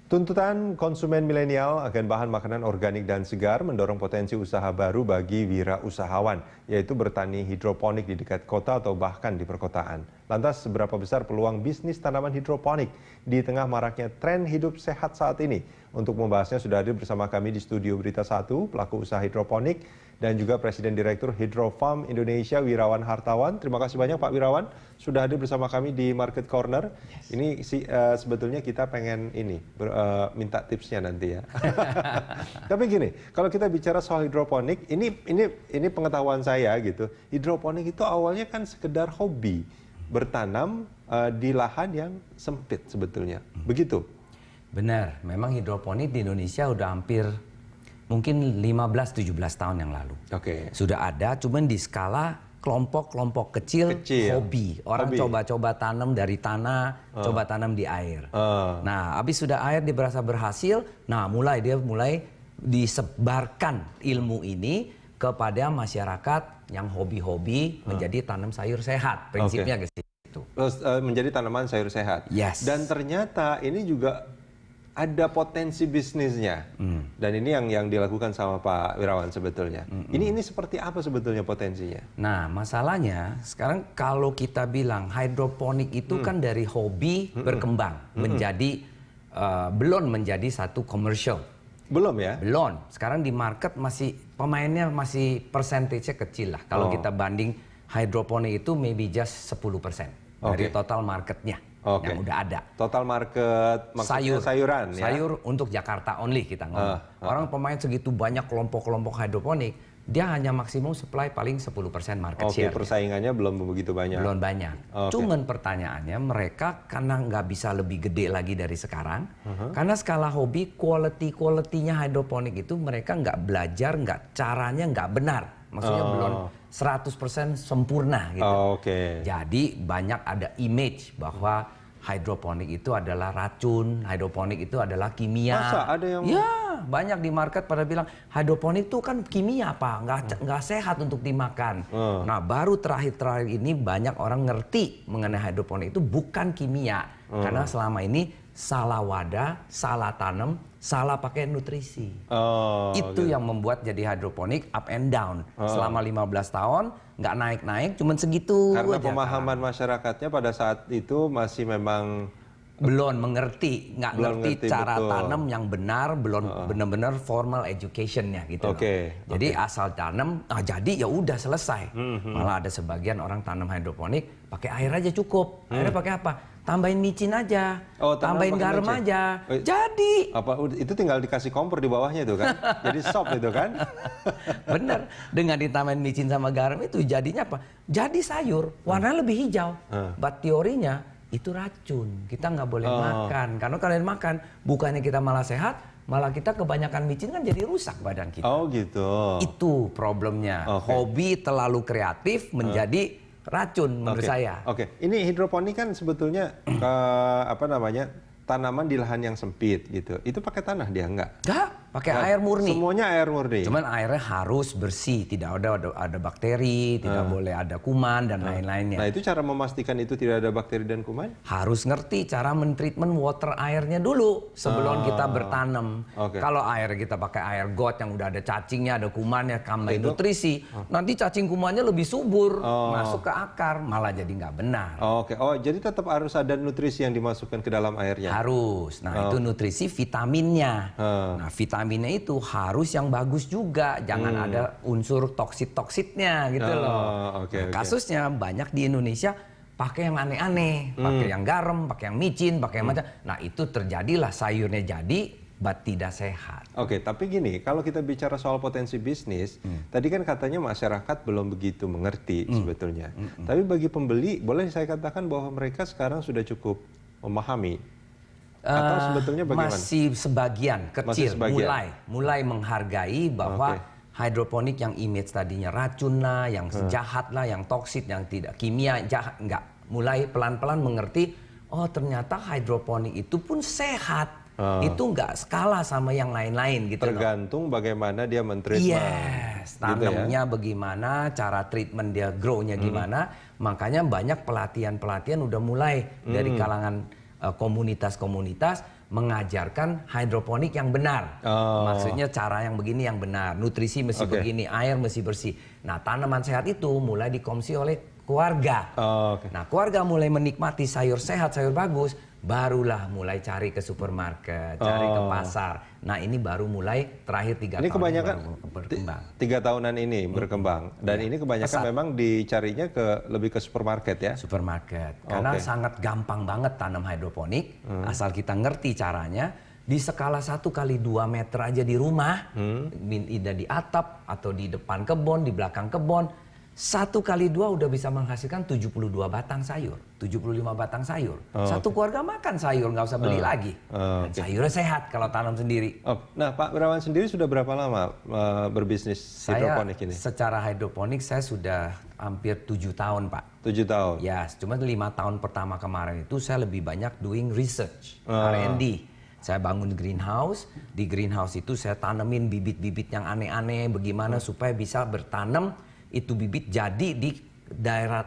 Tuntutan konsumen milenial akan bahan makanan organik dan segar mendorong potensi usaha baru bagi wirausahawan, yaitu bertani hidroponik di dekat kota atau bahkan di perkotaan. Lantas, seberapa besar peluang bisnis tanaman hidroponik di tengah maraknya tren hidup sehat saat ini? Untuk membahasnya sudah hadir bersama kami di studio Berita 1, pelaku usaha hidroponik, dan juga Presiden Direktur Hydro Farm Indonesia, Wirawan Hartawan. Terima kasih banyak Pak Wirawan sudah hadir bersama kami di Market Corner. Yes. Ini sebetulnya kita pengen minta tipsnya nanti ya. Tapi gini, kalau kita bicara soal hidroponik, ini pengetahuan saya gitu. Hidroponik itu awalnya kan sekedar hobi, bertanam di lahan yang sempit sebetulnya. Begitu? Benar, memang hidroponik di Indonesia udah hampir mungkin 15-17 tahun yang lalu. Oke. Sudah ada, cuman di skala kelompok-kelompok kecil, hobi. Orang coba-coba tanam dari tanah, coba tanam di air. Nah, habis sudah air dia berasa berhasil, nah mulai disebarkan ilmu ini kepada masyarakat yang hobi-hobi menjadi tanam sayur sehat. Prinsipnya ke situ. Menjadi tanaman sayur sehat. Yes. Dan ternyata ini juga ada potensi bisnisnya, dan ini yang dilakukan sama Pak Wirawan sebetulnya. Ini seperti apa sebetulnya potensinya? Nah, masalahnya sekarang kalau kita bilang hidroponik itu kan dari hobi berkembang menjadi belum menjadi satu komersial. Belum ya? Belum. Sekarang di market masih pemainnya masih persentasenya kecil lah. Kalau kita banding hidroponik itu maybe just 10% dari total marketnya. Yang udah ada. Total market maksudnya sayuran ya? Sayur untuk Jakarta only kita ngomong. Orang pemain segitu banyak kelompok-kelompok hidroponik, dia hanya maksimum supply paling 10% market share. Persaingannya belum begitu banyak? Belum banyak. Cuman pertanyaannya mereka karena nggak bisa lebih gede lagi dari sekarang, karena skala hobi quality-nya hidroponik itu mereka nggak belajar, caranya nggak benar. Maksudnya belum 100% sempurna gitu. Jadi banyak ada image bahwa hidroponik itu adalah racun, hidroponik itu adalah kimia. Masa ada yang... Ya, banyak di market pada bilang hidroponik itu kan kimia Pak, nggak sehat untuk dimakan. Nah, baru terakhir ini banyak orang ngerti mengenai hidroponik itu bukan kimia. Karena selama ini salah wadah, salah tanam, salah pakai nutrisi. Itu yang membuat jadi hidroponik up and down. Selama 15 tahun nggak naik-naik, cuman segitu. Karena pemahaman masyarakatnya pada saat itu masih memang belum mengerti, nggak ngerti cara tanam yang benar, belum benar-benar formal educationnya gitu. Jadi asal tanam, jadi ya udah selesai. Malah ada sebagian orang tanam hidroponik pakai air aja cukup. Airnya pakai apa? Tambahin micin aja, tambahin garam aja. Jadi itu tinggal dikasih kompor di bawahnya itu kan, jadi sop itu kan. Bener, dengan ditambahin micin sama garam itu jadinya apa? Jadi sayur, warnanya lebih hijau. But teorinya itu racun, kita nggak boleh makan. Karena kalian makan, bukannya kita malah sehat, malah kita kebanyakan micin kan jadi rusak badan kita. Gitu. Itu problemnya. Hobi terlalu kreatif menjadi racun menurut saya. Ini hidroponik kan sebetulnya tanaman di lahan yang sempit gitu. Itu pakai tanah dia enggak? Enggak, pakai air murni. Semuanya air murni. Cuman airnya harus bersih, tidak ada bakteri, tidak boleh ada kuman dan lain-lainnya. Nah, itu cara memastikan itu tidak ada bakteri dan kuman? Harus ngerti cara mentreatment water airnya dulu sebelum kita bertanam. Kalau air kita pakai air got yang udah ada cacingnya, ada kumannya, tambahin nutrisi, nanti cacing kumannya lebih subur, masuk ke akar, malah jadi nggak benar. Jadi tetap harus ada nutrisi yang dimasukkan ke dalam airnya? Harus. Nah, itu nutrisi vitaminnya. Nah, vitaminnya itu harus yang bagus juga. Jangan ada unsur toksit-toksitnya gitu loh. Kasusnya banyak di Indonesia pakai yang aneh-aneh. Pakai yang garam, pakai yang micin, pakai yang macam. Nah, itu terjadilah sayurnya jadi, but tidak sehat. Tapi gini, kalau kita bicara soal potensi bisnis, tadi kan katanya masyarakat belum begitu mengerti sebetulnya. Tapi bagi pembeli, boleh saya katakan bahwa mereka sekarang sudah cukup memahami. Atau sebetulnya bagaimana? Masih sebagian kecil, mulai menghargai bahwa hidroponik yang image tadinya racun lah, yang jahat lah, yang toksit, yang tidak kimia jahat, enggak. Mulai pelan-pelan mengerti, oh ternyata hidroponik itu pun sehat. Itu enggak skala sama yang lain-lain gitu. Tergantung bagaimana dia mentreatment. Yes, tanamnya bagaimana, cara treatment dia grow-nya gimana. Makanya banyak pelatihan-pelatihan udah mulai dari kalangan komunitas-komunitas mengajarkan hidroponik yang benar. Maksudnya cara yang begini yang benar, nutrisi mesti begini, air mesti bersih. Nah, tanaman sehat itu mulai dikonsumsi oleh keluarga. Nah, keluarga mulai menikmati sayur sehat, sayur bagus, barulah mulai cari ke supermarket, cari ke pasar. Nah, ini baru mulai terakhir 3 tahun kebanyakan baru berkembang. 3 tahunan ini berkembang dan ini kebanyakan memang dicarinya lebih ke supermarket ya. Supermarket, karena sangat gampang banget tanam hidroponik, asal kita ngerti caranya. Di skala 1x2 meter aja di rumah, di atap atau di depan kebun, di belakang kebun, 1x2 udah bisa menghasilkan 72 batang sayur, 75 batang sayur. Satu keluarga makan sayur, nggak usah beli lagi. Dan sayurnya sehat kalau tanam sendiri. Nah, Pak Wirawan sendiri sudah berapa lama berbisnis hidroponik ini? Secara hidroponik saya sudah hampir 7 tahun, Pak. 7 tahun? Ya, cuma 5 tahun pertama kemarin itu saya lebih banyak doing research, R&D. Saya bangun greenhouse, di greenhouse itu saya tanemin bibit-bibit yang aneh-aneh, bagaimana supaya bisa bertanam itu bibit jadi di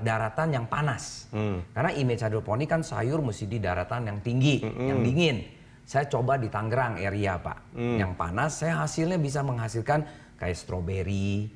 daratan yang panas. Karena image hidroponik kan sayur mesti di daratan yang tinggi, yang dingin. Saya coba di Tangerang area, Pak. Yang panas, saya hasilnya bisa menghasilkan kayak stroberi,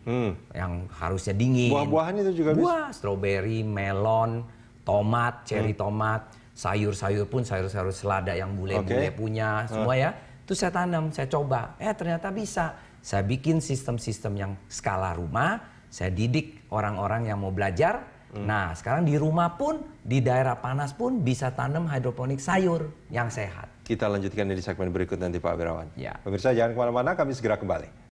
yang harusnya dingin. Buah-buahan itu juga bisa? Buah, stroberi, melon, tomat, cherry tomat, sayur-sayur pun, sayur-sayur selada yang bule-bule punya, semua ya. Itu saya tanam, saya coba. Ternyata bisa. Saya bikin sistem-sistem yang skala rumah, saya didik orang-orang yang mau belajar. Nah, sekarang di rumah pun, di daerah panas pun bisa tanam hidroponik sayur yang sehat. Kita lanjutkan di segmen berikut nanti Pak Wirawan. Ya. Pemirsa jangan kemana-mana, kami segera kembali.